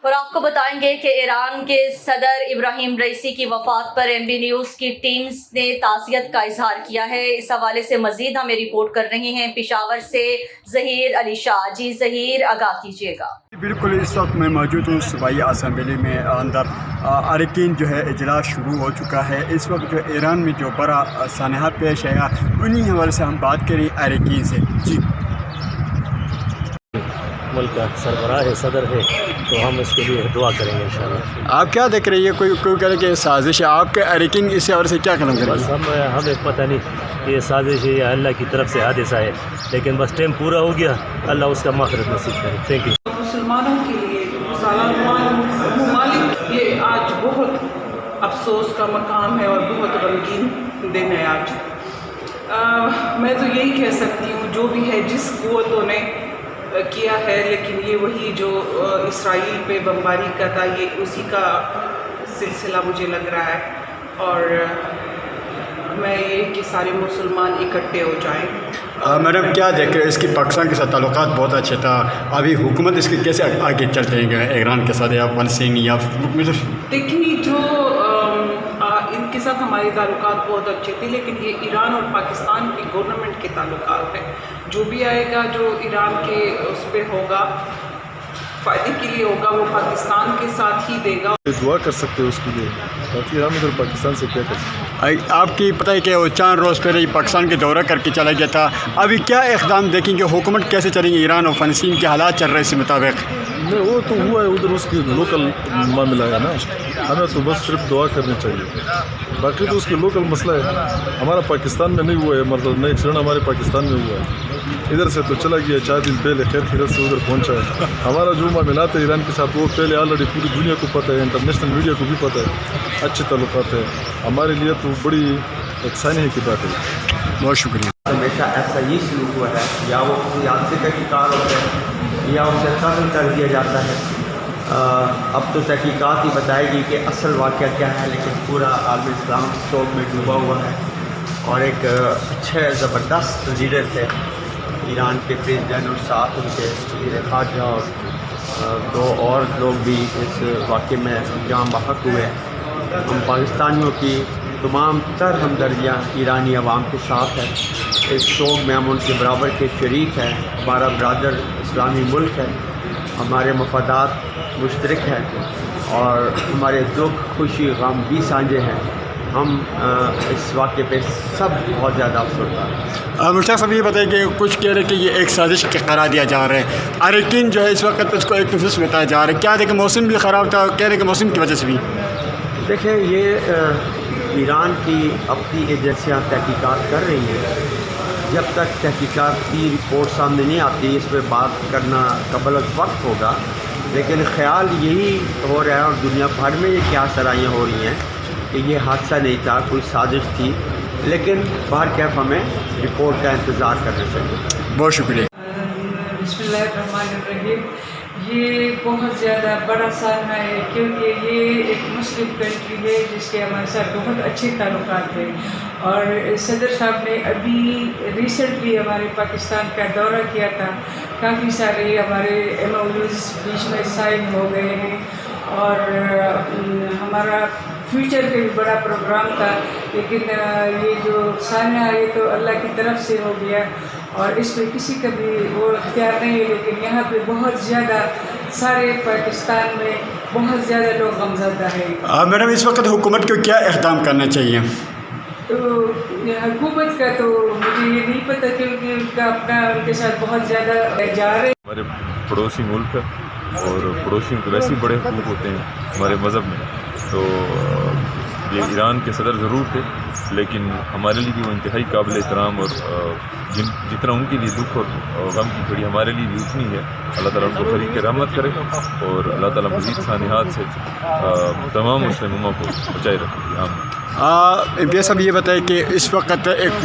اور آپ کو بتائیں گے کہ ایران کے صدر ابراہیم رئیسی کی وفات پر MB نیوز کی ٹیمز نے تعزیت کا اظہار کیا ہے۔ اس حوالے سے مزید ہمیں رپورٹ کر رہے ہیں پشاور سے ظہیر علی شاہ۔ جی ظہیر، آگاہ کیجیے گا۔ بالکل، اس وقت میں موجود ہوں صوبائی اسمبلی میں اندر۔ اراکین جو ہے اجلاس شروع ہو چکا ہے۔ اس وقت جو ایران میں جو بڑا سانحہ پیش ہے انہی حوالے سے ہم بات کریں اراکین سے۔ جی، ملک کا سربراہ ہے، صدر ہے، تو ہم اس کے لیے دعا کریں گے انشاءاللہ۔ آپ کیا دیکھ رہی ہے؟ کوئی کہہ رہے کہ سازش ہے، آپ کے اراکین اس حوالے سے کیا کلام کریں بس گے؟ ہمیں پتہ نہیں یہ سازش ہے یا اللہ کی طرف سے حادثہ ہے، لیکن بس ٹائم پورا ہو گیا، اللہ اس کا مغفرت نصیب کرے۔ Thank you. مسلمانوں کے لیے ممالک یہ آج بہت افسوس کا مقام ہے اور بہت غمگین دن ہے آج۔ میں تو یہی کہہ سکتی ہوں جو بھی ہے جس قوتوں نے کیا ہے، لیکن یہ وہی جو اسرائیل پہ بمباری کا تھا، یہ اسی کا سلسلہ مجھے لگ رہا ہے، اور میں یہ کہ سارے مسلمان اکٹھے ہو جائیں۔ میڈم کیا دیکھ رہے ہیں؟ اس کی پاکستان کے ساتھ تعلقات بہت اچھے تھا، ابھی حکومت اس کے کیسے آگے چلتے ہیں ایران کے ساتھ یا فلسطین یا دیکھیے جو ان کے ساتھ ہمارے تعلقات بہت اچھے تھے، لیکن یہ ایران اور پاکستان کی گورنمنٹ کے تعلقات ہیں۔ جو بھی آئے گا جو ایران کے اس پہ ہوگا، فائدے کے لیے ہوگا، وہ پاکستان کے ساتھ ہی دے گا۔ دعا کر سکتے ہو اس کے لیے، باقی ایران ادھر پاکستان سے کیا کر سکتے ہیں۔ آپ کی پتہ ہے کہ وہ 4 روز پہلے ہی پاکستان کے دورہ کر کے چلا گیا تھا، ابھی کیا اقدام دیکھیں گے؟ حکومت کیسے چلیں گے؟ ایران اور فلسطین کے حالات چل رہے ہیں اس مطابق؟ نہیں، وہ تو ہوا ہے ادھر، اس کی لوکل معاملہ ہے نا، ہمیں تو بس صرف دعا کرنی چاہیے، باقی تو اس کی لوکل مسئلہ ہے۔ ہمارا پاکستان میں نہیں ہوا ہے، مطلب نئے ایکسیڈنٹ ہمارے پاکستان میں ہوا ہے، ادھر سے تو چلا گیا 4 دن پہلے، خیر خیرت سے ادھر پہنچا ہے۔ ہمارا جو معاملات ہے ایران کے ساتھ وہ پہلے آلریڈی پوری دنیا کو پتہ ہے، انٹرنیشنل میڈیا کو بھی پتہ ہے، اچھے تعلقات ہیں ہمارے لیے، تو بڑی ایک سانحے کی بات ہے۔ بہت شکریہ۔ ہمیشہ ایسا ہی سلوک ہوا ہے، یا وہ کسی حادثے کا شکار ہوتا ہے یا اسے قتل کر دیا جاتا ہے۔ اب تو تحقیقات ہی بتائے گی کہ اصل واقعہ کیا ہے، لیکن پورا عالم اسلام شوق میں ڈوبا ہوا ہے، اور ایک اچھے زبردست لیڈر تھے ایران کے پریزیڈنٹ، اور ساتھ ان کے وزیر خارجہ اور 2 اور لوگ بھی اس واقعے میں جاں بحق ہوئے۔ ہم پاکستانیوں کی تمام تر ہمدردیاں ایرانی عوام کے ساتھ ہے، اس شوق میں ہم ان کے برابر کے شریک ہیں۔ ہمارا برادر اسلامی ملک ہے، ہمارے مفادات مشترک ہیں، اور ہمارے دکھ خوشی غم بھی سانجھے ہیں۔ ہم اس واقعے پہ سب بہت زیادہ افسردہ ہیں۔ مشتاق صاحب یہ بتائیں کہ کچھ کہہ رہے کہ یہ ایک سازش کے قرار دیا جا رہا ہے، اراکین جو ہے اس وقت اس کو ایک نفس بتایا جا رہا ہے، کیا دیکھیں موسم بھی خراب تھا، کہہ رہے کہ موسم کی وجہ سے بھی؟ دیکھیں، یہ ایران کی اپنی ایجنسیاں تحقیقات کر رہی ہیں، جب تک تحقیقات کی رپورٹ سامنے نہیں آتی اس پہ بات کرنا قبل از وقت ہوگا، لیکن خیال یہی ہو رہا ہے اور دنیا بھر میں یہ کیا سرائیاں ہو رہی ہیں کہ یہ حادثہ نہیں تھا، کوئی سازش تھی، لیکن باہرکیف ہمیں رپورٹ کا انتظار کرنا چاہیے۔ بہت شکریہ۔ بسم اللہ الرحمن الرحیم۔ یہ بہت زیادہ بڑا سانحہ ہے، کیونکہ یہ ایک مسلم کنٹری ہے جس کے ہمارے ساتھ بہت اچھے تعلقات ہیں، اور صدر صاحب نے ابھی ریسنٹلی ہمارے پاکستان کا دورہ کیا تھا، کافی سارے ہمارے MOUs بیچ میں سائن ہو گئے ہیں، اور ہمارا فیوچر پہ بھی بڑا پروگرام تھا، لیکن یہ جو سانحہ ہے یہ تو اللہ کی طرف سے ہو گیا، اور اس پہ کسی کا بھی وہ اختیار نہیں ہے، لیکن یہاں پہ بہت زیادہ سارے پاکستان میں بہت زیادہ لوگ غمزدہ ہیں۔ میڈم اس وقت حکومت کو کیا اقدام کرنا چاہیے؟ تو حکومت کا تو مجھے یہ نہیں پتہ، کیونکہ ان کا اپنا ان کے ساتھ بہت زیادہ جا رہے۔ ہمارے پڑوسی ملک ہے، اور پڑوسیوں کے ویسے ہی بڑے حقوق ہوتے ہیں ہمارے مذہب میں، تو یہ ایران کے صدر ضرور تھے، لیکن ہمارے لیے بھی وہ انتہائی قابل احترام، اور جتنا ان کے لیے دکھ اور غم کی گھڑی ہمارے لیے بھی اتنی ہے۔ اللہ تعالیٰ ان کو فریق رحمت کرے، اور اللہ تعالیٰ مزید سانحات سے تمام مسلم امہ کو بچائے رکھے۔ MB صاحب یہ بتائیں کہ اس وقت ایک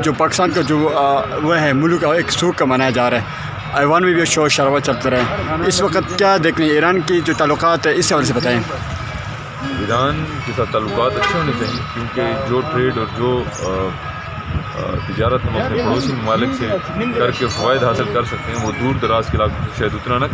جو پاکستان کا جو وہ ہے ملک ایک سوکھ کا منایا جا رہا ہے، ایوان میں بھی شور شرابہ چلتا رہے، اس وقت کیا دیکھنے ایران کی جو تعلقات ہے اس حوالے سے بتائیں؟ ایران کے ساتھ تعلقات اچھے ہونے چاہیے، کیونکہ جو ٹریڈ اور جو تجارت ہم اپنے پڑوسی ممالک سے کر کے فوائد حاصل کر سکتے ہیں، وہ دور دراز کے علاقوں سے شاید اتنا نہ